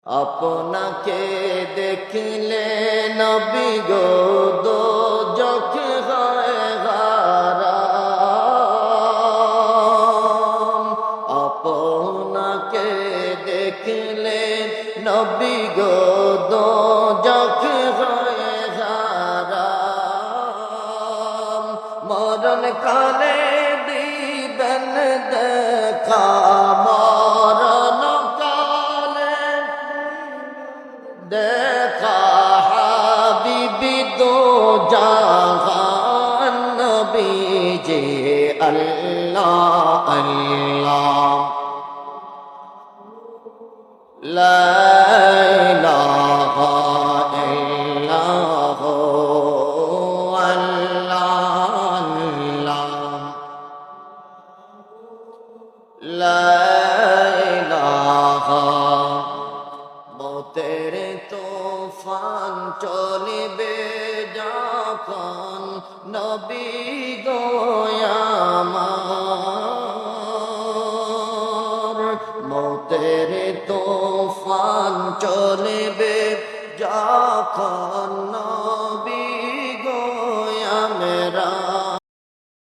আপনাকে দেখলে নবী গো দোজখ হয় হারাম। আপনাকে দেখলে নবী গো দোজখ হয় হারাম। মরণ কালে দিবেন দেখা, মরণ কালে দেখা হাবিবি দো জাহান নবীজি আল্লাহ আল্লাহ লা ইলাহা ইল্লাল্লাহু আল্লাহ আল্লাহ লা ইলাহা। মতের তুফান চলিবে যখন নবী গো আমার। মতের তুফান চলিবে যখন